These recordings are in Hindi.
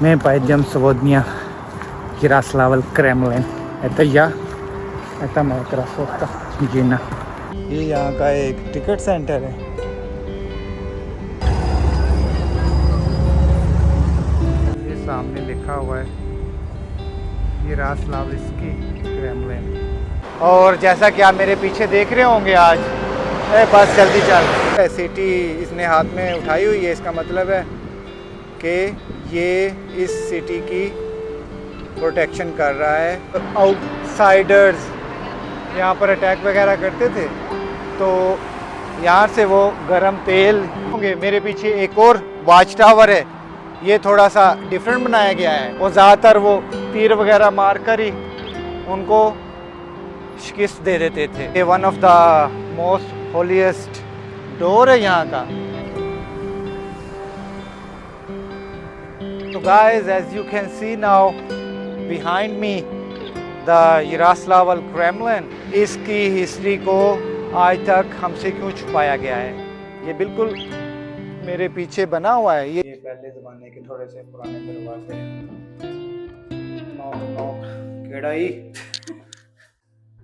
मैं пойдем сегодня в Ярославль, Кремлин. Это я, это моя красотка Джина. ये यहाँ का एक टिकट सेंटर है। ये सामने लिखा हुआ है यारोस्लाविस्की क्रेमलिन। और जैसा कि आप मेरे पीछे देख रहे होंगे आज बस जल्दी चल सिटी इसने हाथ में उठाई हुई है। इसका मतलब है कि ये इस सिटी की प्रोटेक्शन कर रहा है। आउटसाइडर्स यहाँ पर अटैक वगैरह करते थे तो यहाँ से वो गरम तेल होंगे। मेरे पीछे एक और वाच टावर है, ये थोड़ा सा डिफरेंट बनाया गया है। वो ज़्यादातर वो तीर वगैरह मार कर ही उनको शिकस्त दे देते थे। ये one of the most holiest door है यहाँ का। तो guys, as you can see now behind me the Yaroslavl Kremlin. इसकी हिस्ट्री को आज तक हमसे क्यों छुपाया गया है? ये बिल्कुल मेरे पीछे बना हुआ है। ये पहले ज़माने के थोड़े से पुराने दरवाजे। केड़ाई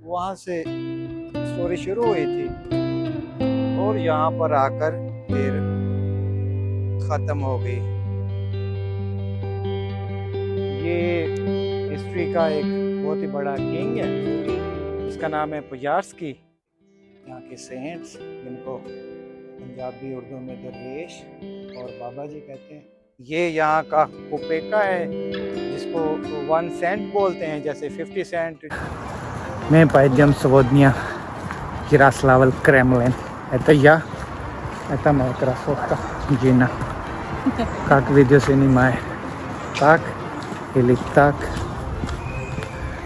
वहाँ से स्टोरी शुरू हुई थी और यहाँ पर आकर फिर ख़त्म हो गई। ये हिस्ट्री का एक बहुत ही बड़ा किंग है, इसका नाम है पुजार्स्की। यहाँ के सेंट्स जिनको पंजाबी उर्दू में दरवेश और बाबा जी कहते हैं। ये यहाँ का कुपेका है जिसको 1 सेंट बोलते हैं, जैसे 50 सेंट। मैं пойдем сегодня в Ярославль, Кремлин. Это я, это моя красотка Джина. Как видео снимаю? Так или так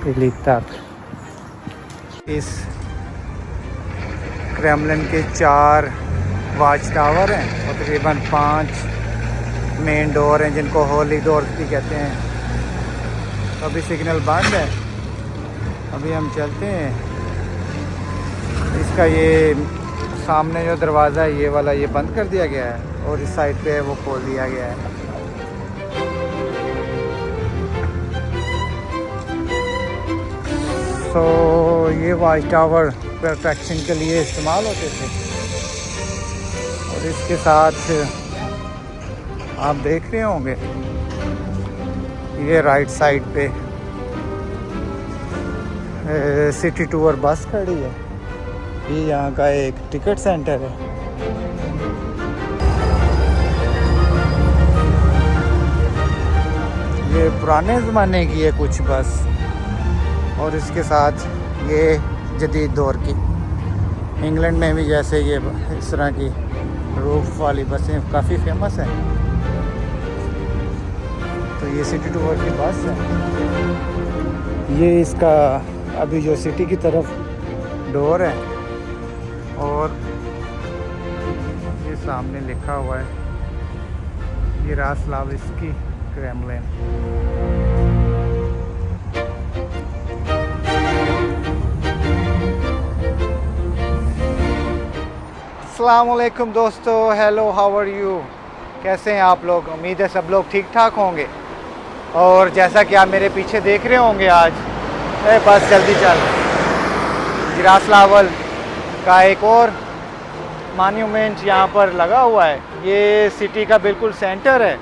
или так? इस क्रेमलिन के 4 वाच टावर हैं और तकरीबन 5 मेन डोर हैं जिनको होली डोर भी कहते हैं। अभी सिग्नल बंद है, अभी हम चलते हैं। इसका ये सामने जो दरवाज़ा है ये वाला, ये बंद कर दिया गया है और इस साइड पे वो खोल दिया गया है। तो ये वाच टावर प्रोटेक्शन के लिए इस्तेमाल होते थे और इसके साथ आप देख रहे होंगे ये राइट साइड पे सिटी टूर बस खड़ी है। ये यहाँ का एक टिकट सेंटर है। ये पुराने ज़माने की है कुछ बस और इसके साथ ये जदीद दौर की। इंग्लैंड में भी जैसे ये इस तरह की रूफ वाली बसें काफ़ी फेमस हैं। तो ये सिटी टूर की बस है। ये इसका अभी जो सिटी की तरफ डोर है और ये सामने लिखा हुआ है यारोस्लाविस्की क्रेमलिन। अस्सलाम वालेकुम दोस्तों, हेलो, हाउ आर यू? कैसे हैं आप लोग? उम्मीद है सब लोग ठीक ठाक होंगे। और जैसा कि आप मेरे पीछे देख रहे होंगे आज बस जल्दी चल यारोस्लावल का एक और मॉन्यूमेंट यहाँ पर लगा हुआ है। ये सिटी का बिल्कुल सेंटर है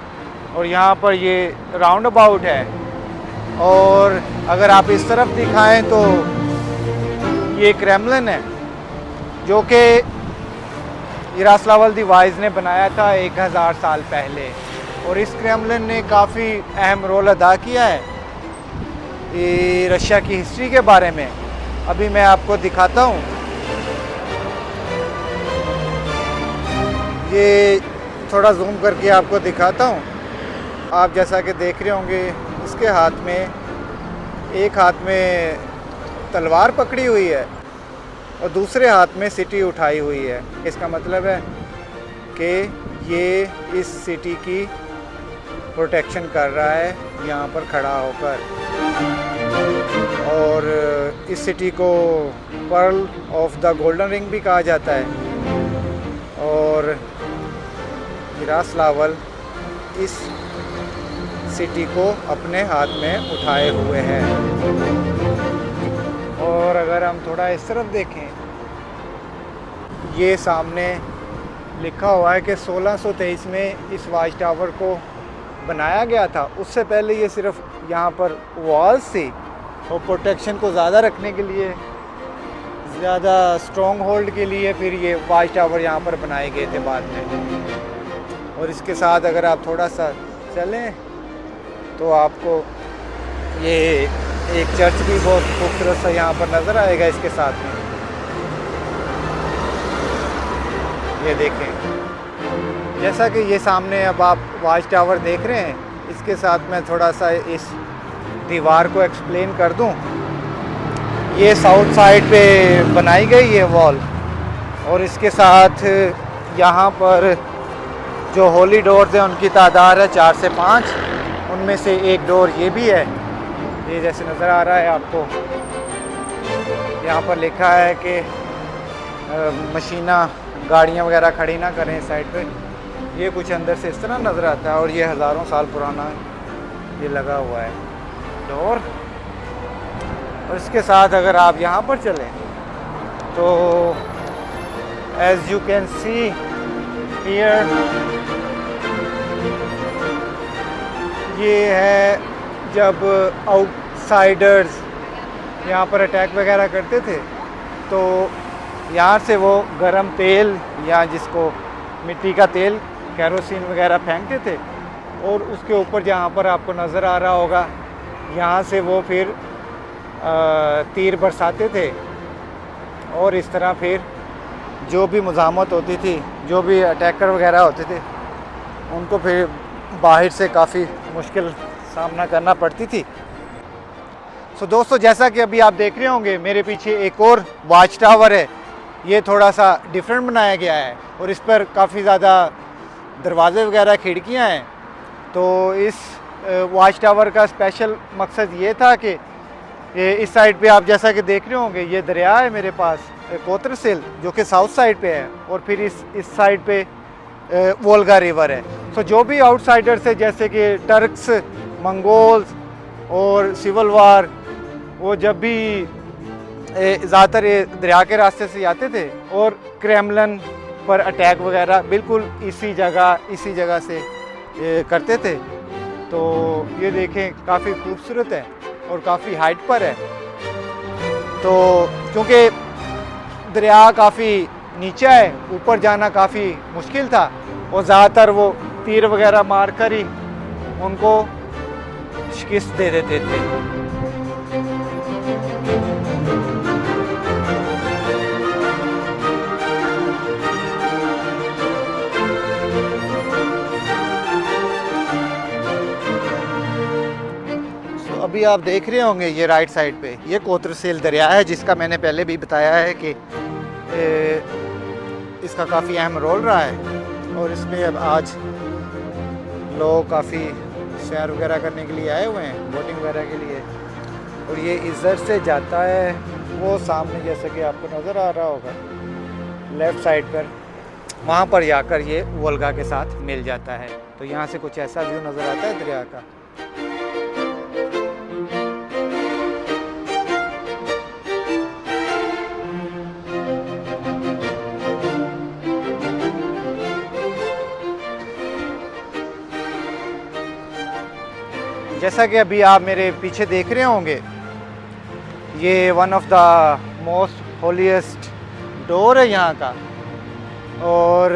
और यहाँ पर ये राउंड अबाउट है। और अगर आप इस तरफ दिखाएं तो ये क्रेमलिन है जो कि यारोस्लावल द वाइज ने बनाया था 1000 साल पहले। और इस क्रेमलिन ने काफ़ी अहम रोल अदा किया है ये रशिया की हिस्ट्री के बारे में। अभी मैं आपको दिखाता हूँ। ये थोड़ा जूम करके आपको दिखाता हूँ। आप जैसा कि देख रहे होंगे इसके हाथ में, एक हाथ में तलवार पकड़ी हुई है और दूसरे हाथ में सिटी उठाई हुई है। इसका मतलब है कि ये इस सिटी की प्रोटेक्शन कर रहा है यहाँ पर खड़ा होकर। और इस सिटी को pearl of the golden ring भी कहा जाता है। और यारोस्लावल इस सिटी को अपने हाथ में उठाए हुए है। और अगर हम थोड़ा इस तरफ देखें, ये सामने लिखा हुआ है कि 1623 में इस वाच टावर को बनाया गया था। उससे पहले ये सिर्फ यहाँ पर वॉल्स थी और प्रोटेक्शन को ज़्यादा रखने के लिए, ज़्यादा स्ट्रॉन्ग होल्ड के लिए फिर ये वाच टावर यहाँ पर बनाए गए थे बाद में। और इसके साथ अगर आप थोड़ा सा चलें तो आपको ये एक चर्च भी बहुत खूबसूरत सा यहाँ पर नज़र आएगा इसके साथ में। ये देखें, जैसा कि ये सामने अब आप वाच टावर देख रहे हैं, इसके साथ मैं थोड़ा सा इस दीवार को एक्सप्लेन कर दूं। ये साउथ साइड पे बनाई गई है वॉल, और इसके साथ यहाँ पर जो होली डोर्स हैं उनकी तादाद है 4 से 5। उनमें से एक डोर ये भी है, ये जैसे नज़र आ रहा है आपको। यहाँ पर लिखा है कि मशीना गाड़ियाँ वगैरह खड़ी ना करें इस साइड पे। ये कुछ अंदर से इस तरह नज़र आता है, और ये हज़ारों साल पुराना ये लगा हुआ है डोर। और इसके साथ अगर आप यहाँ पर चलें तो as you can see here, ये है जब आउटसाइडर्स यहाँ पर अटैक वगैरह करते थे तो यहाँ से वो गरम तेल या जिसको मिट्टी का तेल, केरोसिन वगैरह फेंकते थे, और उसके ऊपर जहाँ पर आपको नज़र आ रहा होगा यहाँ से वो फिर तीर बरसाते थे। और इस तरह फिर जो भी मुज़ाहमत होती थी, जो भी अटैकर वगैरह होते थे, उनको फिर बाहर से काफ़ी मुश्किल सामना करना पड़ती थी। सो दोस्तों, जैसा कि अभी आप देख रहे होंगे मेरे पीछे एक और वाच टावर है। ये थोड़ा सा डिफरेंट बनाया गया है और इस पर काफ़ी ज़्यादा दरवाजे वगैरह, खिड़कियां हैं। तो इस वाच टावर का स्पेशल मकसद ये था कि इस साइड पे आप जैसा कि देख रहे होंगे, ये दरिया है मेरे पास कोतरसिल, जो कि साउथ साइड पे है, और फिर इस साइड पे वोल्गा रिवर है। तो जो भी आउटसाइडर्स है जैसे कि टर्क्स, मंगोल्स और सिविल वार, वो जब भी ज़्यादातर दरिया के रास्ते से आते थे और क्रेमलिन पर अटैक वगैरह बिल्कुल इसी जगह से करते थे। तो ये देखें, काफ़ी खूबसूरत है और काफ़ी हाइट पर है। तो क्योंकि दरिया काफ़ी नीचा है, ऊपर जाना काफ़ी मुश्किल था, और ज़्यादातर वो तीर वगैरह मार कर ही उनको शिकस्त दे देते थे। अभी आप देख रहे होंगे ये राइट साइड पे ये कोतरसिल दरिया है, जिसका मैंने पहले भी बताया है कि इसका काफ़ी अहम रोल रहा है, और इसमें अब आज लोग काफ़ी सैर वगैरह करने के लिए आए हुए हैं, बोटिंग वगैरह के लिए। और ये इधर से जाता है वो सामने, जैसे कि आपको नज़र आ रहा होगा लेफ़्ट साइड पर, वहाँ पर जाकर ये वोल्गा के साथ मिल जाता है। तो यहाँ से कुछ ऐसा व्यू नज़र आता है दरिया का। जैसा कि अभी आप मेरे पीछे देख रहे होंगे, ये one of the most holiest door है यहाँ का। और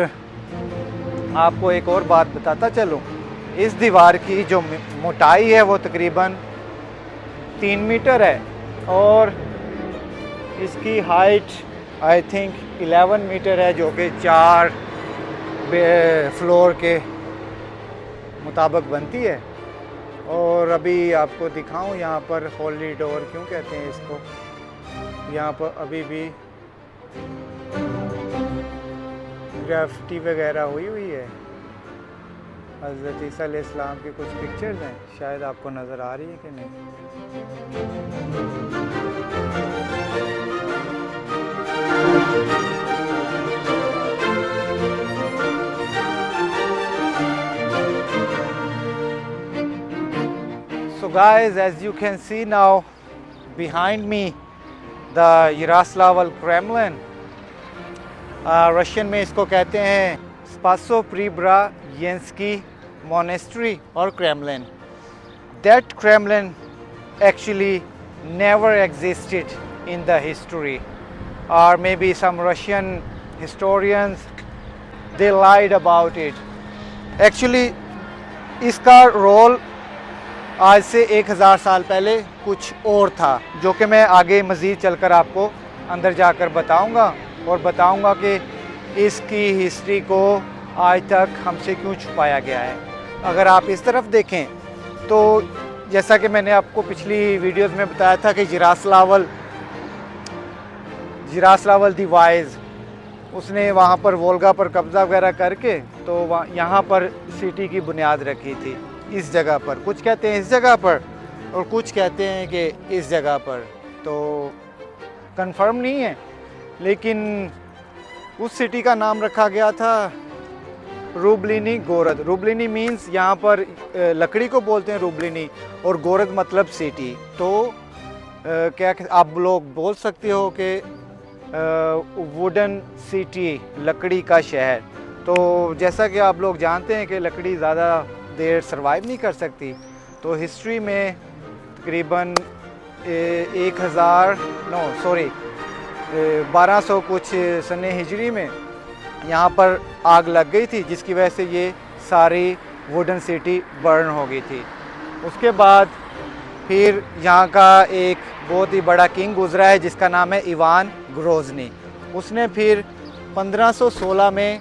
आपको एक और बात बताता चलूँ, इस दीवार की जो मोटाई है वो तकरीबन 3 मीटर है, और इसकी हाइट आई थिंक 11 मीटर है, जो कि 4 फ्लोर के मुताबिक बनती है। और अभी आपको दिखाऊं यहाँ पर होली डोर क्यों कहते हैं इसको, यहाँ पर अभी भी ग्राफिटी वगैरह हुई है। हज़रत ईसा अलैहिस्सलाम की कुछ पिक्चर्स हैं, शायद आपको नज़र आ रही है कि नहीं। So guys, as you can see now behind me, the Yaroslavl Kremlin. Russian में इसको कहते हैं स्पासो प्रीब्रायेंस्की मोनेस्ट्री और Kremlin. That Kremlin actually never existed in the history, or maybe some Russian historians, they lied about it. Actually इसका रोल आज से 1000 साल पहले कुछ और था, जो कि मैं आगे मज़ीद चलकर आपको अंदर जाकर बताऊंगा और बताऊंगा कि इसकी हिस्ट्री को आज तक हमसे क्यों छुपाया गया है. अगर आप इस तरफ देखें तो जैसा कि मैंने आपको पिछली वीडियोस में बताया था कि जिरास्लावल दी वाइज, उसने वहाँ पर वोल्गा पर कब्ज़ा वगैरह करके तो यहाँ पर सिटी की बुनियाद रखी थी. इस जगह पर, कुछ कहते हैं इस जगह पर और कुछ कहते हैं कि इस जगह पर, तो कंफर्म नहीं है. लेकिन उस सिटी का नाम रखा गया था रूबलिनी गोरद. रूबलिनी मीन्स यहाँ पर लकड़ी को बोलते हैं रूबलिनी, और गोरद मतलब सिटी. तो क्या आप लोग बोल सकते हो कि वुडन सिटी, लकड़ी का शहर. तो जैसा कि आप लोग जानते हैं कि लकड़ी ज़्यादा देर सरवाइव नहीं कर सकती, तो हिस्ट्री में तकरीबन 1200 कुछ सने हिजरी में यहाँ पर आग लग गई थी, जिसकी वजह से ये सारी वुडन सिटी बर्न हो गई थी. उसके बाद फिर यहाँ का एक बहुत ही बड़ा किंग गुजरा है जिसका नाम है इवान ग्रोजनी. उसने फिर 1516 में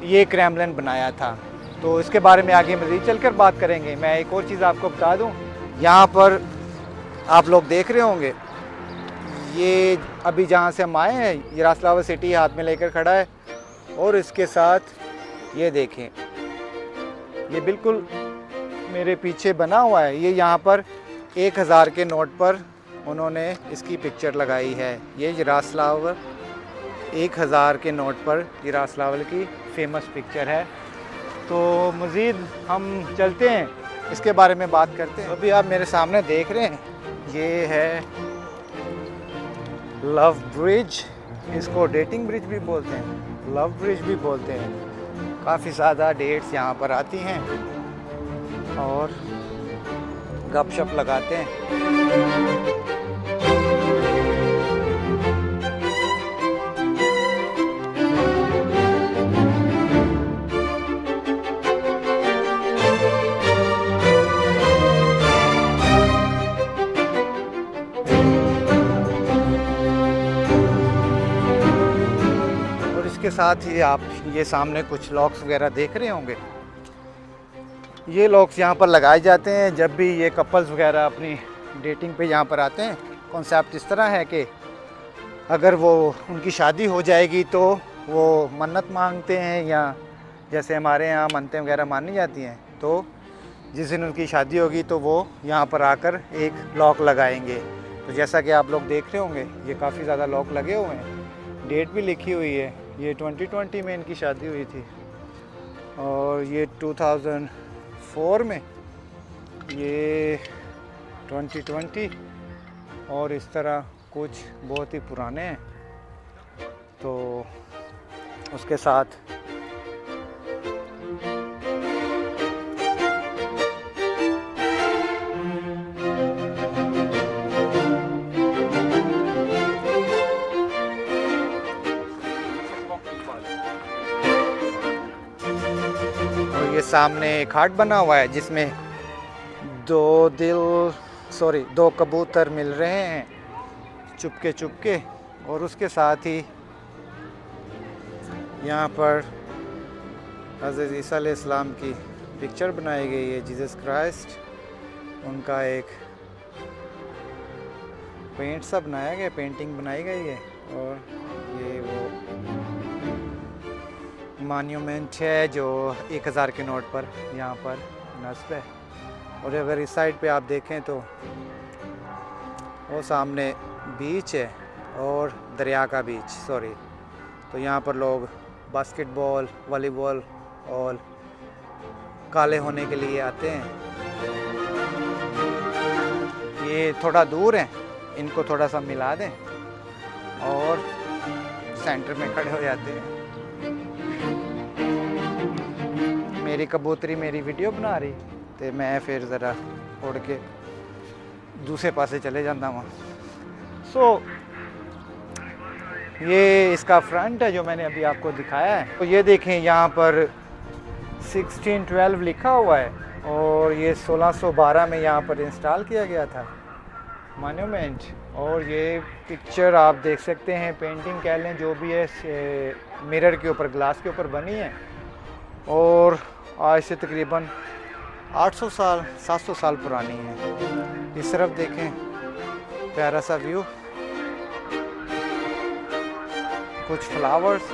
ये क्रेमलिन बनाया था. तो इसके बारे में आगे मज़ीद चलकर बात करेंगे. मैं एक और चीज़ आपको बता दूं, यहाँ पर आप लोग देख रहे होंगे, ये अभी जहाँ से हम आए हैं यारोस्लावल सिटी हाथ में लेकर खड़ा है, और इसके साथ ये देखें, ये बिल्कुल मेरे पीछे बना हुआ है. ये यहाँ पर 1000 के नोट पर उन्होंने इसकी पिक्चर लगाई है. ये यारोस्लावल 1000 के नोट पर यारोस्लावल की फेमस पिक्चर है. तो मज़ीद हम चलते हैं, इसके बारे में बात करते हैं. अभी आप मेरे सामने देख रहे हैं, ये है लव ब्रिज. इसको डेटिंग ब्रिज भी बोलते हैं, लव ब्रिज भी बोलते हैं. काफ़ी ज़्यादा डेट्स यहाँ पर आती हैं और गपशप लगाते हैं. के साथ ही आप ये सामने कुछ लॉक्स वगैरह देख रहे होंगे. ये लॉक्स यहाँ पर लगाए जाते हैं जब भी ये कपल्स वगैरह अपनी डेटिंग पे यहाँ पर आते हैं. कॉन्सेप्ट इस तरह है कि अगर वो उनकी शादी हो जाएगी तो वो मन्नत मांगते हैं, या जैसे हमारे यहाँ मन्नतें वगैरह मानी जाती हैं, तो जिस दिन उनकी शादी होगी तो वो यहाँ पर आकर एक लॉक लगाएंगे. तो जैसा कि आप लोग देख रहे होंगे, ये काफ़ी ज़्यादा लॉक लगे हुए हैं. डेट भी लिखी हुई है. ये 2020 में इनकी शादी हुई थी, और ये 2004 में, ये 2020, और इस तरह कुछ बहुत ही पुराने हैं. तो उसके साथ सामने एक हार्ट बना हुआ है जिसमें दो कबूतर मिल रहे हैं चुपके चुपके. और उसके साथ ही यहाँ पर हज़रत ईसा अलैहिस्सलाम की पिक्चर बनाई गई है, जीसस क्राइस्ट. उनका एक पेंट सा बनाया गया, पेंटिंग बनाई गई है. और ये वो मॉन्यूमेंट है जो 1000 के नोट पर यहाँ पर नस्ब है. और अगर इस साइड पे आप देखें तो वो सामने बीच है, और दरिया का बीच, तो यहाँ पर लोग बास्केटबॉल, वॉलीबॉल और काले होने के लिए आते हैं. ये थोड़ा दूर है, इनको थोड़ा सा मिला दें और सेंटर में खड़े हो जाते हैं। मेरी कबूतरी मेरी वीडियो बना रही तो मैं फिर ज़रा उड़ के दूसरे पासे चले जाता हूँ। ये इसका फ्रंट है जो मैंने अभी आपको दिखाया है। तो ये देखें, यहाँ पर 1612 लिखा हुआ है और ये 1612 में यहाँ पर इंस्टॉल किया गया था मॉन्यूमेंट। और ये पिक्चर आप देख सकते हैं, पेंटिंग कह लें जो भी है, मिरर के ऊपर, ग्लास के ऊपर बनी है और आज से तकरीबन 800 साल 700 साल पुरानी है। इस तरफ देखें, प्यारा सा व्यू, कुछ फ्लावर्स।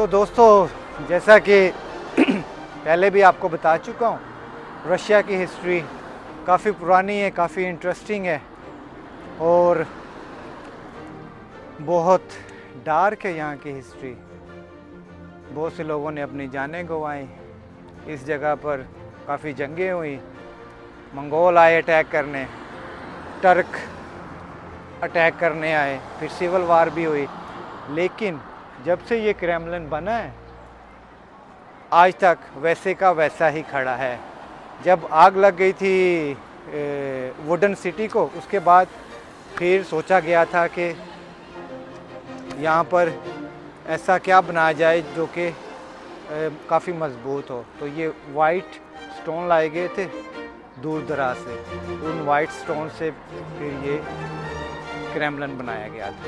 दोस्तों, जैसा कि पहले भी आपको बता चुका हूँ, रशिया की हिस्ट्री काफ़ी पुरानी है, काफ़ी इंटरेस्टिंग है और बहुत डार्क है यहाँ की हिस्ट्री। बहुत से लोगों ने अपनी जानें गंवाई इस जगह पर, काफ़ी जंगें हुई, मंगोल आए अटैक करने, टर्क अटैक करने आए, फिर सिविल वार भी हुई। लेकिन जब से ये क्रेमलिन बना है आज तक वैसे का वैसा ही खड़ा है। जब आग लग गई थी वुडन सिटी को, उसके बाद फिर सोचा गया था कि यहाँ पर ऐसा क्या बनाया जाए जो कि काफ़ी मजबूत हो। तो ये वाइट स्टोन लाए गए थे दूर दराज से, उन वाइट स्टोन से फिर ये क्रेमलिन बनाया गया था।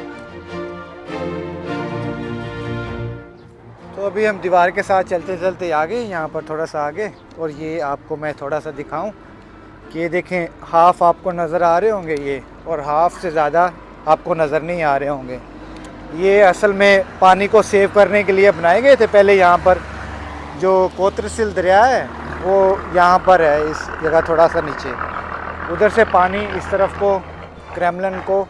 तो अभी हम दीवार के साथ चलते चलते आ गए यहाँ पर थोड़ा सा आगे, और ये आपको मैं थोड़ा सा दिखाऊं कि ये देखें, हाफ़ आपको नज़र आ रहे होंगे ये, और हाफ़ से ज़्यादा आपको नज़र नहीं आ रहे होंगे। ये असल में पानी को सेव करने के लिए बनाए गए थे। पहले यहाँ पर जो कोत्रसिल दरिया है वो यहाँ पर है, इस जगह थोड़ा सा नीचे, उधर से पानी इस तरफ को क्रेमलिन को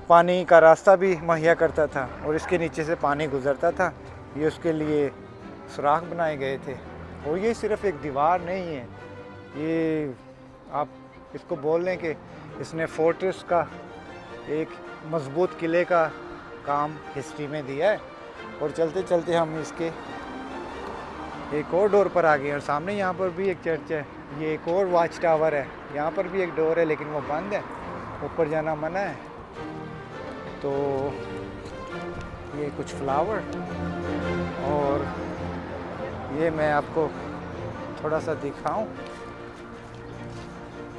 पानी का रास्ता भी मुहैया करता था और इसके नीचे से पानी गुज़रता था। ये उसके लिए सुराख बनाए गए थे। और ये सिर्फ़ एक दीवार नहीं है, ये आप इसको बोल लें कि इसने फोर्ट्रेस का, एक मजबूत किले का काम हिस्ट्री में दिया है। और चलते चलते हम इसके एक और डोर पर आ गए, और सामने यहाँ पर भी एक चर्च है। ये एक और वॉच टावर है, यहाँ पर भी एक डोर है लेकिन वो बंद है, ऊपर जाना मना है। तो ये कुछ फ्लावर, और ये मैं आपको थोड़ा सा दिखाऊं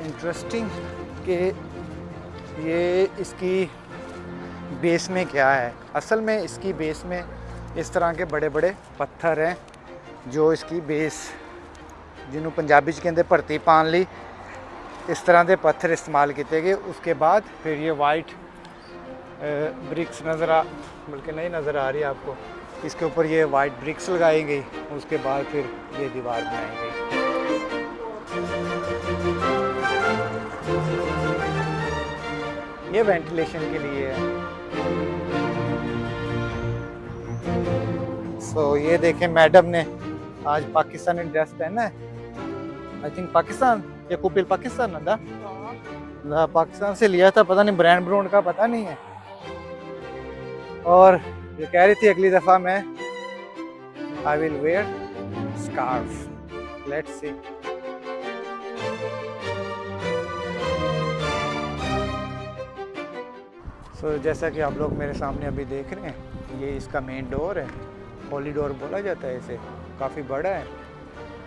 इंटरेस्टिंग कि ये इसकी बेस में क्या है। असल में इसकी बेस में इस तरह के बड़े बड़े पत्थर हैं जो इसकी बेस, जिन्हों पंजाबी च कहते भरती पान ली, इस तरह के पत्थर इस्तेमाल किए गए। उसके बाद फिर ये वाइट ब्रिक्स बल्कि नहीं नज़र आ रही आपको, इसके ऊपर ये वाइट ब्रिक्स लगाई गई। उसके बाद फिर ये दीवार बनाई गई। ये वेंटिलेशन के लिए है। ये देखें, मैडम ने आज पाकिस्तानी ड्रेस पहना है। आई थिंक पाकिस्तान या कुपिल पाकिस्तान ना पाकिस्तान से लिया था, पता नहीं ब्रांड का पता नहीं है। और ये कह रही थी अगली दफ़ा मैं I will where scarf, let's see. जैसा कि आप लोग मेरे सामने अभी देख रहे हैं, ये इसका मेन डोर है होली डोर बोला जाता है इसे, काफ़ी बड़ा है।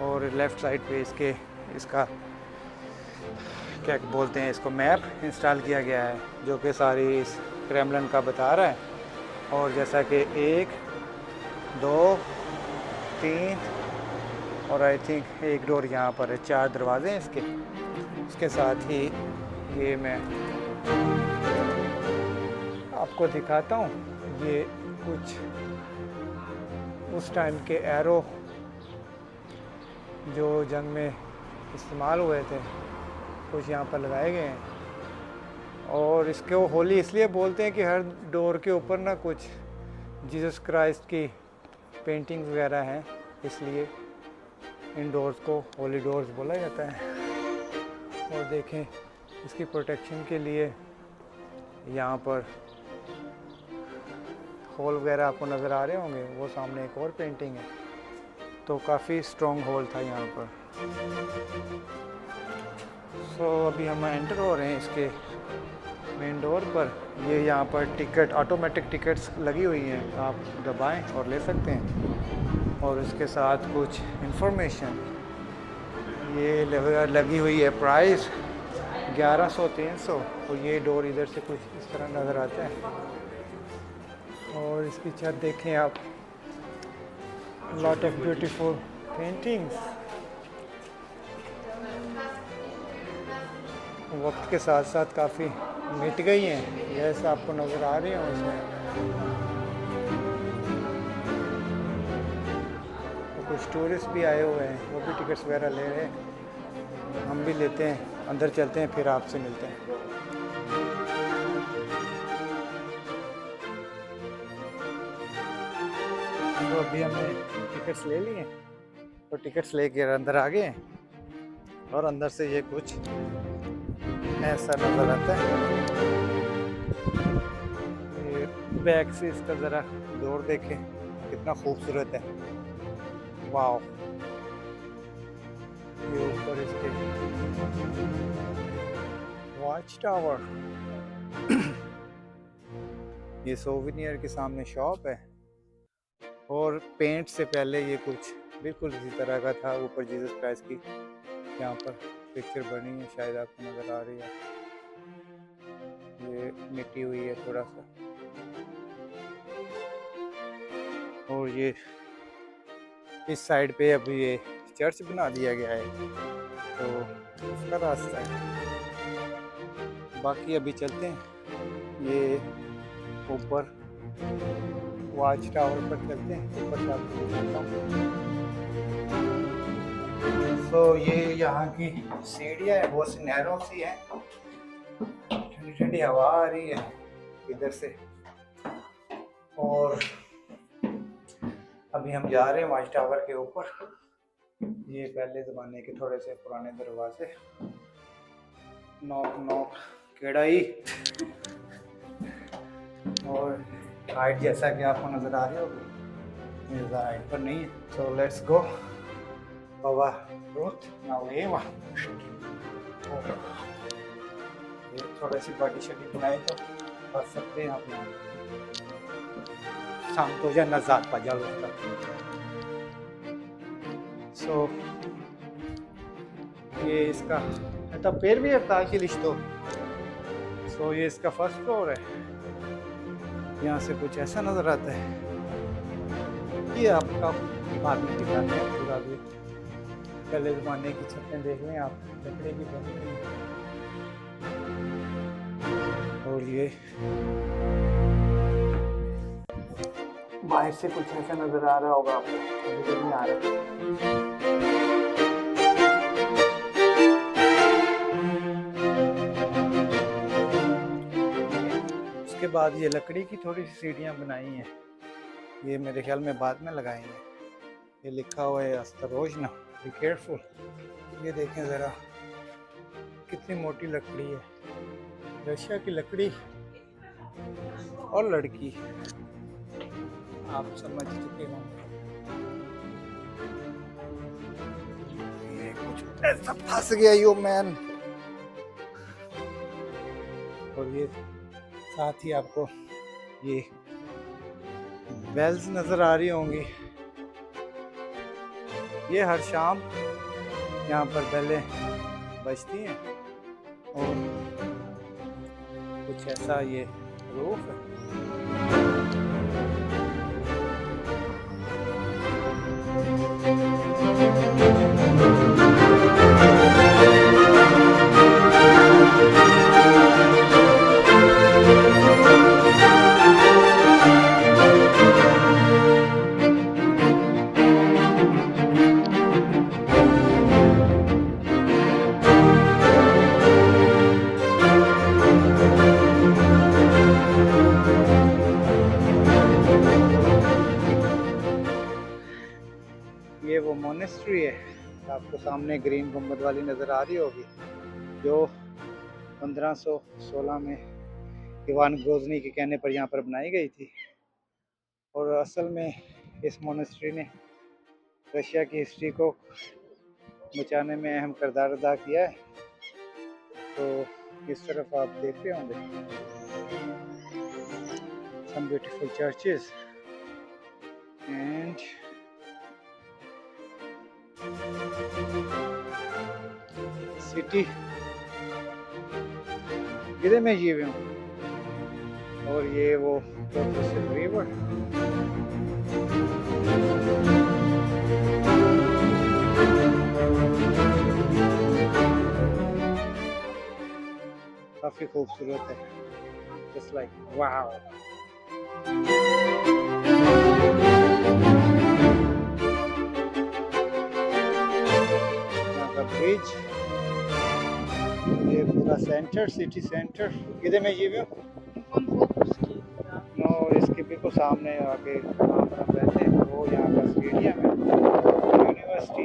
और लेफ़्ट साइड पे इसका क्या बोलते हैं, इसको मैप इंस्टॉल किया गया है जो कि सारी इस क्रेमलिन का बता रहा है। और जैसा कि 1 2 3 और आई थिंक एक डोर यहाँ पर है, 4 दरवाजे हैं इसके। इसके साथ ही ये मैं आपको दिखाता हूँ, ये कुछ उस टाइम के एरो जो जंग में इस्तेमाल हुए थे, कुछ यहाँ पर लगाए गए हैं। और इसको होली इसलिए बोलते हैं कि हर डोर के ऊपर ना कुछ जीसस क्राइस्ट की पेंटिंग वगैरह हैं, इसलिए इन डोर्स को होली डोर्स बोला जाता है। और देखें, इसकी प्रोटेक्शन के लिए यहाँ पर होल वगैरह आपको नज़र आ रहे होंगे, वो सामने एक और पेंटिंग है, तो काफ़ी स्ट्रॉन्ग होल था यहाँ पर। सो अभी हम एंटर हो रहे हैं इसके मेन डोर पर। ये यहाँ पर टिकट, ऑटोमेटिक टिकट्स लगी हुई हैं, आप दबाएं और ले सकते हैं। और इसके साथ कुछ इंफॉर्मेशन ये लगी हुई है, प्राइस 1100-300। और ये डोर इधर से कुछ इस तरह नज़र आता है। और इसकी छत देखें आप, लॉट ऑफ ब्यूटीफुल पेंटिंग्स। वक्त के साथ साथ काफ़ी मिट गई हैं, जैसा आपको नज़र आ रही हैं उसमें। तो कुछ टूरिस्ट भी आए हुए हैं, वो भी टिकट्स वगैरह ले रहे हैं, हम भी लेते हैं। अंदर चलते हैं, फिर आपसे मिलते हैं। तो अभी हमने टिकट्स ले लिए, तो टिकट्स लेके अंदर आ गए हैं। और अंदर से ये कुछ ऐसा नज़र आता है। ये बैक से इसका ज़रा डोर देखें, कितना खूबसूरत है, वाह। ये ऊपर इसके वॉच टावर। ये सोविनियर के सामने शॉप है। और पेंट से पहले ये कुछ बिल्कुल इसी तरह का था। ऊपर जीसस क्राइस्ट की यहाँ पर पिक्चर बनी है, शायद आपको नज़र आ रही है। ये मिट्टी हुई है थोड़ा सा। और ये इस साइड पे अभी ये चर्च बना दिया गया है, तो उसका रास्ता है। बाकी अभी चलते हैं, ये ऊपर वॉच टावर पर चलते हैं, ऊपर जाते। तो ये यहाँ की सीढ़ियाँ है, बहुत सी नहरों सी है, ठंडी ठंडी हवा आ रही है इधर से। और अभी हम जा रहे हैं वॉच टावर के ऊपर। ये पहले ज़माने के थोड़े से पुराने दरवाजे, नॉक नॉक केड़ाई। और हाइट जैसा कि आपको नज़र आ रही होगी, ये ज़्यादा हाइट पर नहीं है। सो लेट्स गो बाबा रूथ नावेवा। ये थोड़ी सी बॉडी शडी बनाए तो कर सकते हैं आप लोग। शाम तो जन नजात पा जाओ उसका। सो ये इसका तब पैर भी है ताकि लिश्तो। सो ये इसका फर्स्ट फ्लोर है। यहाँ से कुछ ऐसा नज़र आता है। ये आपका बाद में दिखाते हैं पूरा भी। पहले ज़माने की छतें देख लें आप, लकड़ी की बनी हुई। और ये बाहर से कुछ ऐसा नज़र आ रहा होगा आपको, नज़र नहीं आ रहा। उसके बाद ये लकड़ी की थोड़ी सी सीढ़ियाँ बनाई हैं, ये मेरे ख्याल में बाद में लगाई हैं। ये लिखा हुआ है अस्तरोजना, बी केयरफुल। ये देखें ज़रा कितनी मोटी लकड़ी है, रशिया की लकड़ी और लड़की, आप समझ चुके होंगे। ये कुछ ऐसा फंस गया यो मैन। और ये साथ ही आपको ये बेल्स नज़र आ रही होंगी। ये हर शाम यहाँ पर बेलें बजती हैं और कुछ ऐसा ये रूफ है। ये वो मोनेस्ट्री है, आपको सामने ग्रीन गुम्बद वाली नज़र आ रही होगी, जो 1516 में इवान ग्रोजनी के कहने पर यहाँ पर बनाई गई थी। और असल में इस मोनेस्ट्री ने रशिया की हिस्ट्री को बचाने में अहम किरदार अदा किया है। तो इस तरफ आप देख रहे होंगे some beautiful churches and city गिरे में जीवे हूँ। और ये वो रिवर, काफी खूबसूरत है, जस्ट लाइक वाओ। यहाँ का ब्रिज, ये पूरा सेंटर, सिटी सेंटर किधर में जीवे और इसके बिल्कुल सामने आके हम रहते हैं, वो यहाँ का स्टेडियम है, यूनिवर्सिटी।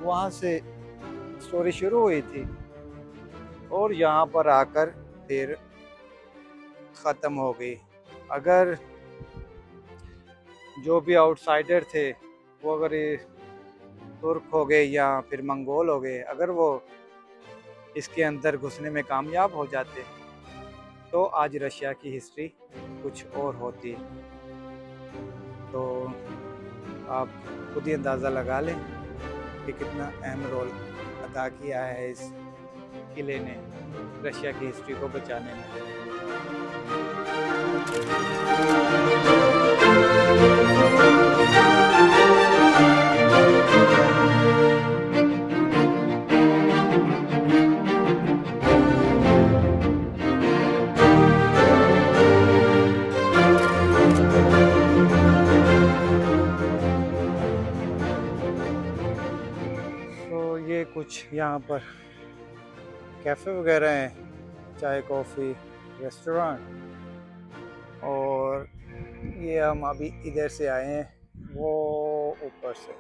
वहाँ से स्टोरी शुरू हुई थी और यहाँ पर आकर फिर ख़त्म हो गई। अगर जो भी आउटसाइडर थे वो अगर तुर्क हो गए या फिर मंगोल हो गए, अगर वो इसके अंदर घुसने में कामयाब हो जाते तो आज रशिया की हिस्ट्री कुछ और होती। तो आप खुद ही अंदाज़ा लगा लें कि कितना अहम रोल अदा किया है इस किले ने रशिया की हिस्ट्री को बचाने में। ये कुछ यहाँ पर कैफ़े वगैरह हैं, चाय कॉफ़ी रेस्टोरेंट। और ये हम अभी इधर से आए हैं, वो ऊपर से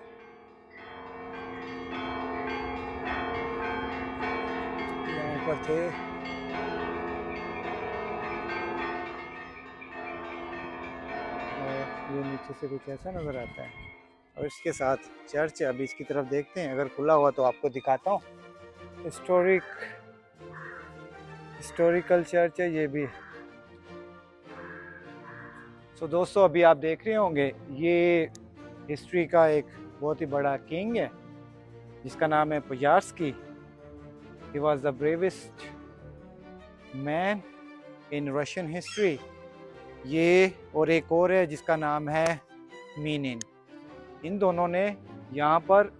यहाँ ऊपर थे। और ये नीचे से कुछ ऐसा नज़र आता है और इसके साथ चर्च है। अभी इसकी तरफ देखते हैं, अगर खुला हुआ तो आपको दिखाता हूँ। हिस्टोरिकल चर्च है ये भी। सो दोस्तों, अभी आप देख रहे होंगे ये हिस्ट्री का एक बहुत ही बड़ा किंग है जिसका नाम है Pozharsky. He was the bravest man in Russian history. ये और एक और है जिसका नाम है मीनिन। इन दोनों ने यहाँ पर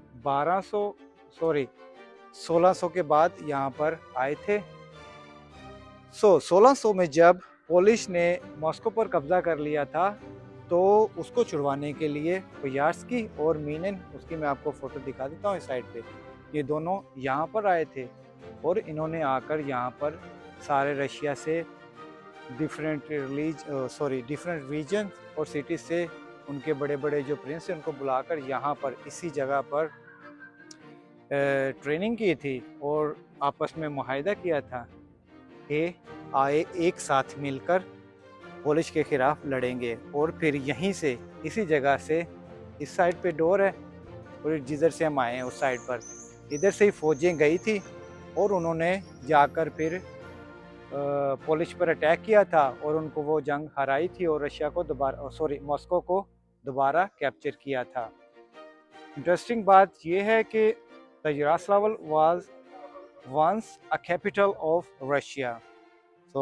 1600 के बाद यहाँ पर आए थे। 1600 में जब पोलिश ने मॉस्को पर कब्जा कर लिया था तो उसको छुड़वाने के लिए पुजार्स्की और मीनिन, उसकी मैं आपको फोटो दिखा देता हूँ इस साइड पे, ये दोनों यहाँ पर आए थे और इन्होंने आकर यहाँ पर सारे रशिया से डिफरेंट रीजन और सिटीज से उनके बड़े बड़े जो प्रिंस हैं उनको बुलाकर यहाँ पर इसी जगह पर ट्रेनिंग की थी और आपस में मुआहदा किया था कि आए एक साथ मिलकर पोलिश के खिलाफ लड़ेंगे। और फिर यहीं से इसी जगह से इस साइड पे डोर है और जिधर से हम आए हैं उस साइड पर इधर से ही फौजें गई थी और उन्होंने जाकर फिर पोलिश पर अटैक किया था और उनको वो जंग हराई थी और रशिया को मॉस्को को दोबारा कैप्चर किया था। इंटरेस्टिंग बात यह है कि the Yaroslavl was once a capital of Russia. तो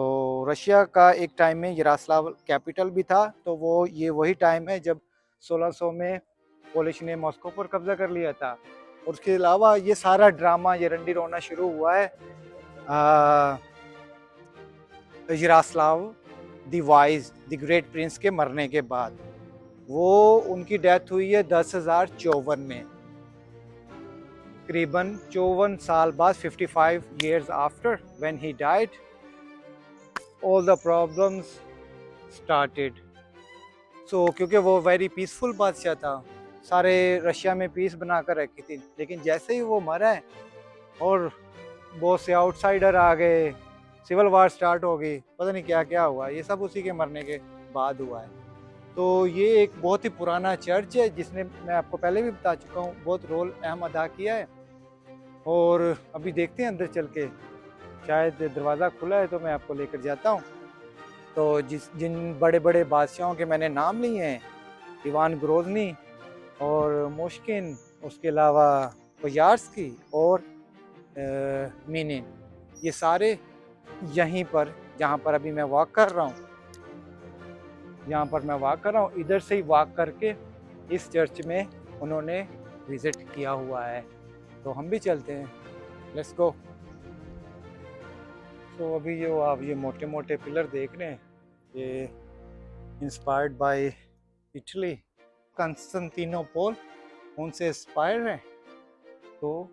रशिया का एक टाइम में यारोस्लाव कैपिटल भी था। तो वो ये वही टाइम है जब 1600 में पोलिश ने मॉस्को पर कब्जा कर लिया था। और उसके अलावा ये सारा ड्रामा ये रंडी रोना शुरू हुआ है Yaroslav the wise the great prince के मरने के बाद। वो उनकी डेथ हुई है 10,054 में, करीबन 54 साल बाद, 55 years after when he died, all the problems started. So क्योंकि वो वेरी पीसफुल बादशाह था, सारे रशिया में पीस बना कर रखी थी, लेकिन जैसे ही वो मरा है और बहुत से आउटसाइडर आ गए, सिविल वार स्टार्ट हो गई, पता नहीं क्या क्या हुआ, ये सब उसी के मरने के बाद हुआ है। तो ये एक बहुत ही पुराना चर्च है जिसने, मैं आपको पहले भी बता चुका हूँ, बहुत रोल अहम अदा किया है। और अभी देखते हैं अंदर चल के, शायद दरवाज़ा खुला है तो मैं आपको लेकर जाता हूँ। तो जिन बड़े बड़े बादशाहों के मैंने नाम लिए हैं, इवान ग्रोजनी और मुश्किन, उसके अलावा पुजार्स्की और मीनिन, ये सारे यहीं पर जहाँ पर अभी मैं वॉक कर रहा हूँ, इधर से ही वॉक करके इस चर्च में उन्होंने विजिट किया हुआ है। तो हम भी चलते हैं, लेट्स गो। तो अभी जो आप ये मोटे मोटे पिलर देख रहे हैं, ये इंस्पायर्ड बाय इटली, कंस्टेंटिनोपल, उनसे इंस्पायर है। तो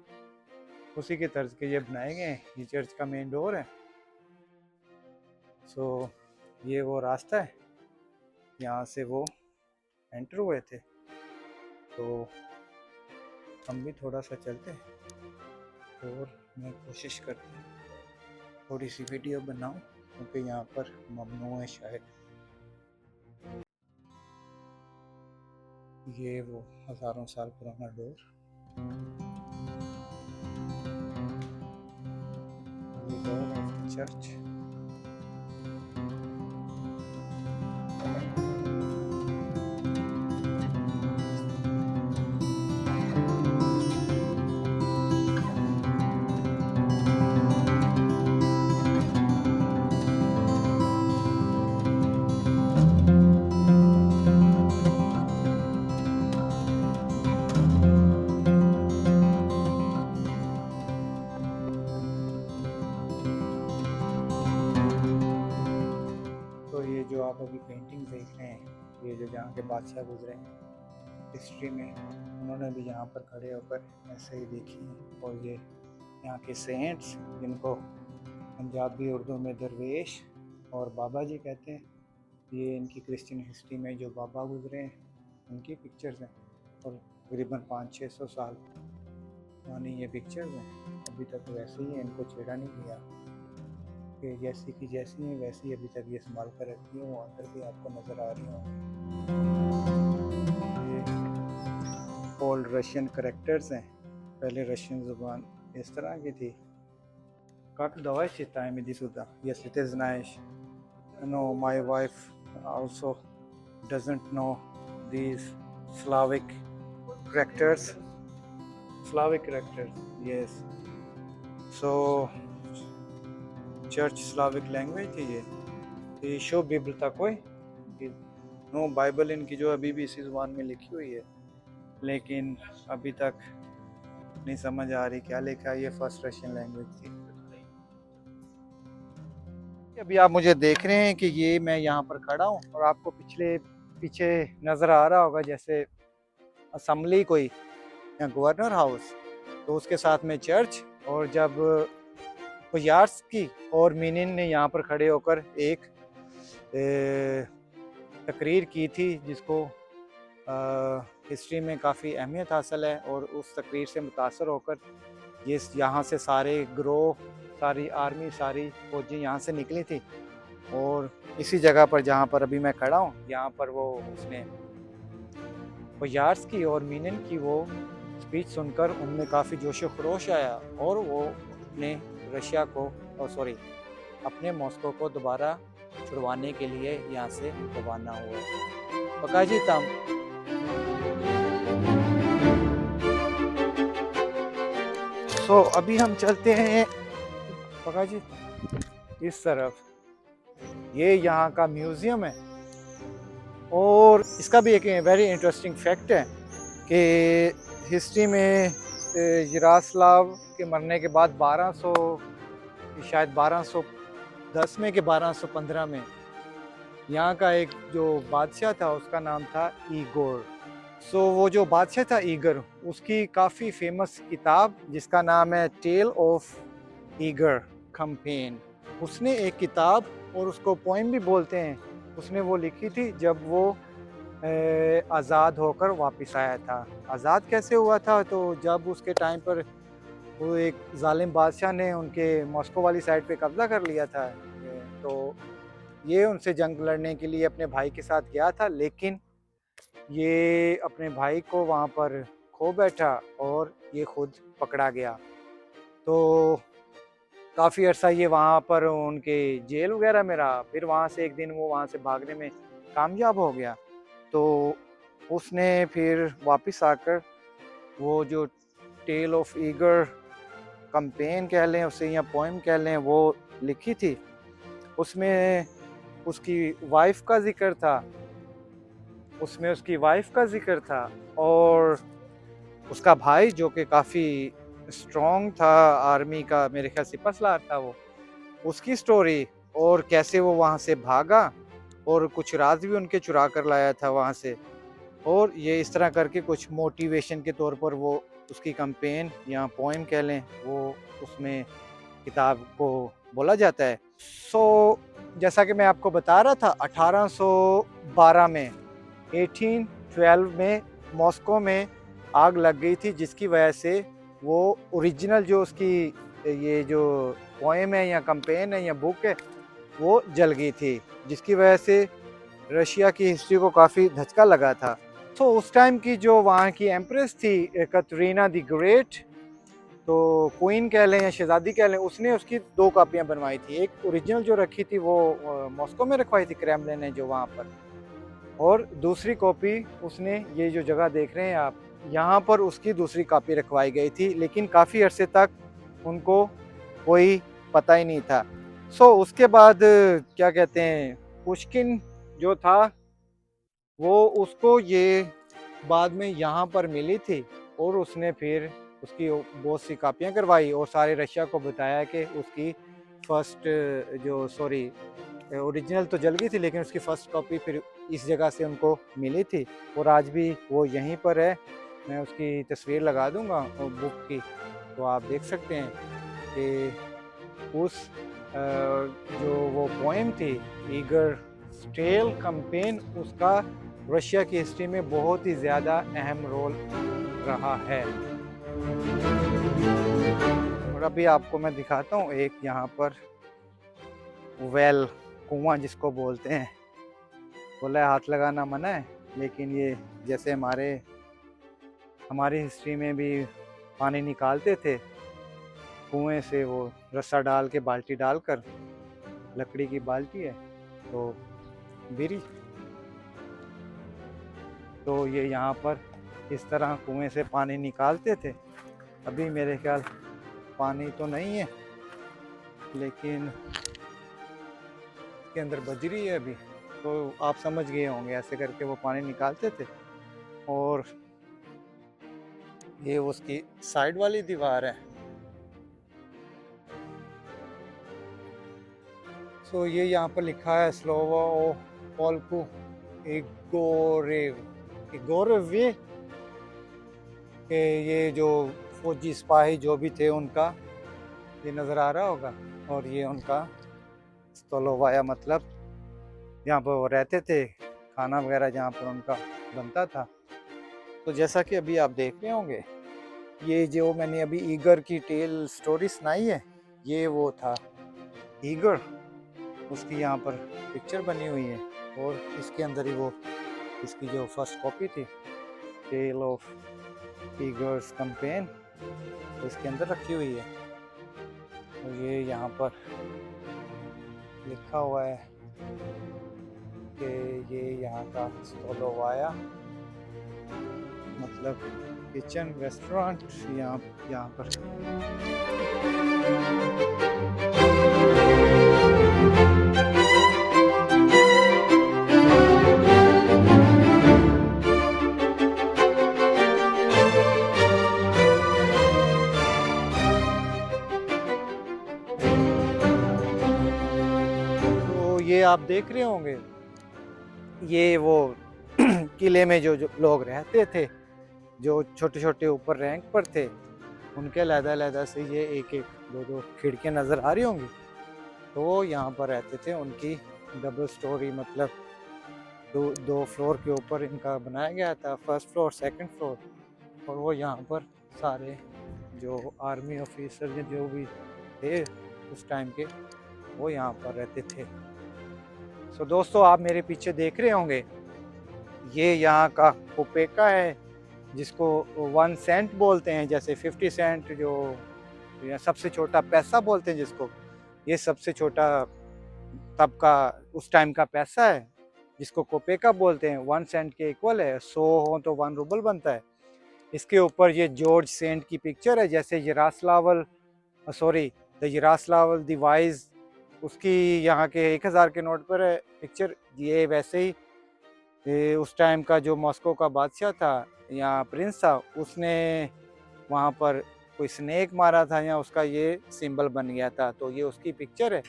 उसी के तर्ज के ये बनाए गए हैं। ये चर्च का मेन डोर है। सो ये वो रास्ता है, यहाँ से वो एंटर हुए थे। तो हम भी थोड़ा सा चलते हैं और मैं कोशिश करता हूँ थोड़ी सी वीडियो बनाऊं, क्योंकि यहाँ पर ममनू है शायद। ये वो हज़ारों साल पुराना डोर, ये डोर ऑफ चर्च। जो आप अभी पेंटिंग देख रहे हैं, ये जो जहाँ के बादशाह गुजरे हैं हिस्ट्री में, उन्होंने भी यहाँ पर खड़े होकर ऐसे ही देखी हैं। और ये यहाँ के सेंट्स, जिनको पंजाबी उर्दू में दरवेश और बाबा जी कहते हैं, ये इनकी क्रिश्चियन हिस्ट्री में जो बाबा गुजरे हैं उनकी पिक्चर्स हैं। और तकरीबन 500-600 साल पुरानी ये पिक्चर्स हैं। अभी तक वैसे ही हैं, इनको छेड़ा नहीं गया, कि जैसी की जैसी हैं वैसी अभी तक ये संभाल कर रखी है। वो अंदर भी आपको नज़र आ रही होंगी। ओल्ड रशियन करेक्टर्स हैं, पहले रशियन ज़ुबान इस तरह की थी। Как давай считаем, иди сюда, если ты знаешь. No, my wife also doesn't know these Slavic characters. Slavic characters, yes. So church Slavic language थी ये शो बिबल था कोई नो बाइबल इनकी जो अभी भी इसी जुबान में लिखी हुई है, लेकिन अभी तक नहीं समझ आ रही क्या लिखा है। ये फर्स्ट रशियन लैंग्वेज थी। अभी आप मुझे देख रहे हैं कि ये मैं यहाँ पर खड़ा हूँ और आपको पीछे नज़र आ रहा होगा जैसे असेंबली कोई या गवर्नर हाउस, तो उसके साथ में चर्च। और जब पुजार्स्की और मीनिन ने यहाँ पर खड़े होकर एक तकरीर की थी जिसको हिस्ट्री में काफ़ी अहमियत हासिल है, और उस तकरीर से मुतासर होकर ये यहाँ से सारे ग्रोह, सारी आर्मी, सारी फौजी यहाँ से निकली थी। और इसी जगह पर जहाँ पर अभी मैं खड़ा हूँ, यहाँ पर वो उसने पुजार्स्की और मीनिन की वो स्पीच सुनकर उनमें काफ़ी जोश खरोश आया और वो अपने रशिया को अपने मॉस्को को दोबारा छुड़वाने के लिए यहाँ से रवाना हुए। पकाजी तम अभी हम चलते हैं पकाजी इस तरफ। ये यहाँ का म्यूज़ियम है और इसका भी एक वेरी इंटरेस्टिंग फैक्ट है कि हिस्ट्री में यारोस्लाव के मरने के बाद 1210 में कि 1215 में यहाँ का एक जो बादशाह था उसका नाम था ईगोर। वो जो बादशाह था ईगर, उसकी काफ़ी फेमस किताब जिसका नाम है टेल ऑफ ईगर कैंपेन, उसने एक किताब और उसको पोएम भी बोलते हैं, उसने वो लिखी थी जब वो आज़ाद होकर वापस आया था। आज़ाद कैसे हुआ था? तो जब उसके टाइम पर वो एक जालिम बादशाह ने उनके मॉस्को वाली साइड पे कब्ज़ा कर लिया था, तो ये उनसे जंग लड़ने के लिए अपने भाई के साथ गया था, लेकिन ये अपने भाई को वहाँ पर खो बैठा और ये खुद पकड़ा गया। तो काफ़ी अर्सा ये वहाँ पर उनके जेल वगैरह में रहा। फिर वहाँ से एक दिन वो वहाँ से भागने में कामयाब हो गया, तो उसने फिर वापस आकर वो जो टेल ऑफ ईगर कैंपेन कह लें उसे या पोएम कह लें वो लिखी थी। उसमें उसकी वाइफ का जिक्र था और उसका भाई जो कि काफ़ी स्ट्रॉन्ग था, आर्मी का मेरे ख्याल सिपहसालार था वो, उसकी स्टोरी और कैसे वो वहाँ से भागा और कुछ राज भी उनके चुरा कर लाया था वहाँ से। और ये इस तरह करके कुछ मोटिवेशन के तौर पर वो उसकी कैंपेन या पोएम कह लें वो उसमें किताब को बोला जाता है। जैसा कि मैं आपको बता रहा था 1812 में 1812 में मॉस्को में आग लग गई थी, जिसकी वजह से वो ओरिजिनल जो उसकी ये जो पोएम है या कैंपेन है या बुक है वो जल गई थी, जिसकी वजह से रशिया की हिस्ट्री को काफ़ी धचका लगा था। उस टाइम की जो वहाँ की एम्प्रेस थी कैथरीना द ग्रेट, तो क्वीन कह लें या शहजादी कह लें, उसने उसकी 2 कापियाँ बनवाई थी। एक ओरिजिनल जो रखी थी वो मॉस्को में रखवाई थी, क्रेमलिन ने जो वहाँ पर, और दूसरी कॉपी उसने ये जो जगह देख रहे हैं आप यहाँ पर उसकी दूसरी कॉपी रखवाई गई थी, लेकिन काफ़ी अरसे तक उनको कोई पता ही नहीं था। उसके बाद क्या कहते हैं पुष्किन जो था वो उसको ये बाद में यहाँ पर मिली थी और उसने फिर उसकी बहुत सी कापियाँ करवाई और सारे रशिया को बताया कि उसकी फर्स्ट ओरिजिनल तो जल गई थी, लेकिन उसकी फर्स्ट कॉपी फिर इस जगह से उनको मिली थी और आज भी वो यहीं पर है। मैं उसकी तस्वीर लगा दूंगा बुक की, तो आप देख सकते हैं कि उस जो वो पोएम थी ईगर टेल कैंपेन, उसका रशिया की हिस्ट्री में बहुत ही ज़्यादा अहम रोल रहा है। और अभी आपको मैं दिखाता हूँ एक यहाँ पर वेल कुआं जिसको बोलते हैं, बोला है हाथ लगाना मना है, लेकिन ये जैसे हमारी हिस्ट्री में भी पानी निकालते थे कुएं से, वो रस्सा डाल के बाल्टी डालकर, लकड़ी की बाल्टी है तो बिरी, तो ये यहाँ पर इस तरह कुएं से पानी निकालते थे अभी मेरे ख्याल पानी तो नहीं है, लेकिन इसके अंदर बजरी है अभी। तो आप समझ गए होंगे, ऐसे करके वो पानी निकालते थे। और ये उसकी साइड वाली दीवार है। तो ये यहाँ पर लिखा है स्लोवा ओ पोल्कू इगोरेव इगोरेव, कि ये जो फौजी सिपाही जो भी थे उनका ये नज़र आ रहा होगा। और ये उनका स्टोलोवाया, मतलब जहाँ पर वो रहते थे, खाना वगैरह जहाँ पर उनका बनता था। तो जैसा कि अभी आप देख रहे होंगे, ये जो मैंने अभी ईगर की टेल स्टोरी सुनाई है, ये वो था ईगर, उसकी यहाँ पर पिक्चर बनी हुई है। और इसके अंदर ही वो इसकी जो फर्स्ट कॉपी थी, टेल ऑफ ईगर्स कैंपेन, तो इसके अंदर रखी हुई है। तो ये यहाँ पर लिखा हुआ है कि ये यहाँ का स्टोलोवाया, मतलब किचन रेस्टोरेंट यहाँ पर। तो ये आप देख रहे होंगे, ये वो किले में जो लोग रहते थे, जो छोटे छोटे ऊपर रैंक पर थे, उनके अलग-अलग से ये एक एक दो दो खिड़कियाँ नज़र आ रही होंगी। तो वो यहाँ पर रहते थे। उनकी डबल स्टोरी, मतलब दो फ्लोर के ऊपर इनका बनाया गया था, फर्स्ट फ्लोर सेकंड फ्लोर। और वो यहाँ पर सारे जो आर्मी ऑफिसर जो भी थे उस टाइम के, वो यहाँ पर रहते थे। सो दोस्तों, आप मेरे पीछे देख रहे होंगे, ये यहाँ का कोपेका है, जिसको 1 सेंट बोलते हैं, जैसे 50 सेंट जो सबसे छोटा पैसा बोलते हैं जिसको, ये सबसे छोटा तब का उस टाइम का पैसा है, जिसको कोपेका बोलते हैं। 1 सेंट के इक्वल है, 100 हो तो 1 रूबल बनता है। इसके ऊपर ये जॉर्ज सेंट की पिक्चर है, जैसे यरास्लावल द यरास्लावल द वाइज, उसकी यहाँ के 1000 के नोट पर है पिक्चर। ये वैसे ही ये उस टाइम का जो मॉस्को का बादशाह था या प्रिंस था, उसने वहाँ पर कोई स्नेक मारा था, या उसका ये सिंबल बन गया था। तो ये उसकी पिक्चर है,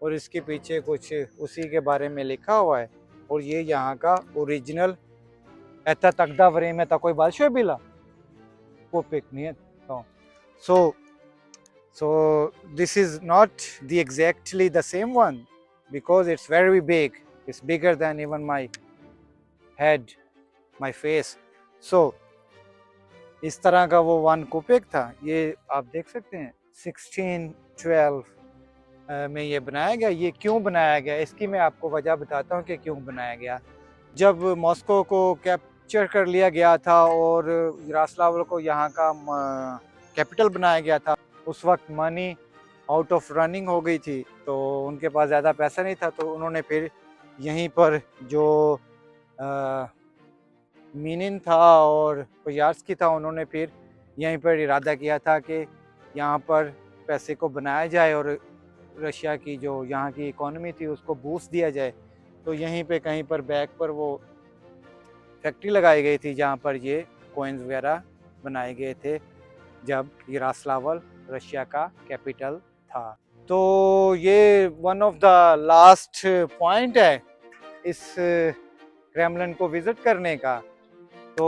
और इसके पीछे कुछ उसी के बारे में लिखा हुआ है। और ये यहाँ का ओरिजिनल ऐता तकदा वरे में था कोई बादशाह बिला वो पिक नहीं है। So this is not the exactly the same one, because it's very big. It's bigger than even my head, my face. So इस तरह का वो 1 कोपेक था। ये आप देख सकते हैं 1612 में ये बनाया गया। ये क्यों बनाया गया, इसकी मैं आपको वजह बताता हूँ कि क्यों बनाया गया। जब मॉस्को को कैप्चर कर लिया गया था और यारोस्लाव को यहाँ का कैपिटल बनाया गया था, उस वक्त मनी आउट ऑफ रनिंग हो गई थी, तो उनके पास ज़्यादा पैसा नहीं था। तो उन्होंने फिर यहीं पर जो मीनिन था और कोयार्स्की था, उन्होंने फिर यहीं पर इरादा किया था कि यहाँ पर पैसे को बनाया जाए और रशिया की जो यहाँ की इकोनॉमी थी उसको बूस्ट दिया जाए। तो यहीं पे कहीं पर बैक पर वो फैक्ट्री लगाई गई थी जहाँ पर ये कॉइन्स वगैरह बनाए गए थे, जब यारोस्लावल रशिया का कैपिटल था। तो ये one of the last point है इस क्रेमलिन को विज़िट करने का। तो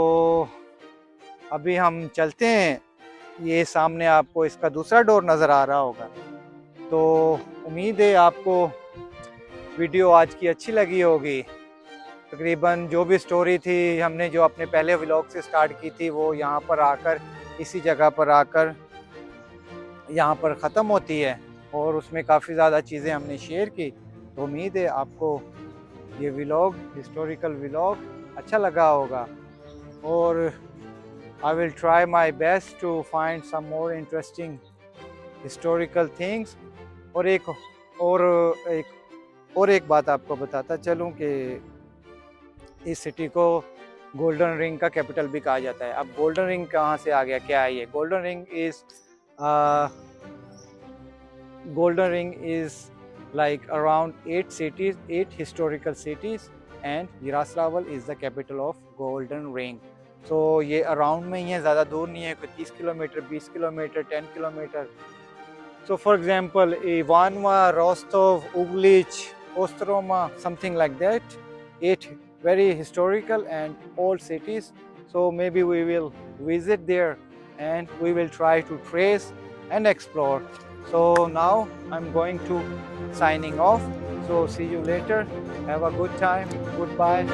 अभी हम चलते हैं। ये सामने आपको इसका दूसरा डोर नज़र आ रहा होगा। तो उम्मीद है आपको वीडियो आज की अच्छी लगी होगी। तकरीबन जो भी स्टोरी थी हमने जो अपने पहले व्लॉग से स्टार्ट की थी, वो यहाँ पर आकर, इसी जगह पर आकर यहाँ पर ख़त्म होती है, और उसमें काफ़ी ज़्यादा चीज़ें हमने शेयर की। तो उम्मीद है आपको ये व्लॉग, हिस्टोरिकल व्लॉग अच्छा लगा होगा। और I will try my best to find some more interesting historical things। और एक बात आपको बताता चलूँ कि इस सिटी को गोल्डन रिंग का कैपिटल भी कहा जाता है। अब गोल्डन रिंग कहाँ से आ गया, क्या है ये? Golden Ring is like around 8 cities, 8 historical cities, and Yaroslavl is the capital of Golden Ring. So ये around में ही है, ज़्यादा दूर नहीं है, कोई 30 kilometre, 20 kilometre, 10 kilometre. So for example, Ivanova, Rostov, Uglich, Ostroma, something like that. 8 very historical and old cities. So maybe we will visit there and we will try to trace and explore. So now I'm going to signing off. So see you later. Have a good time. Goodbye.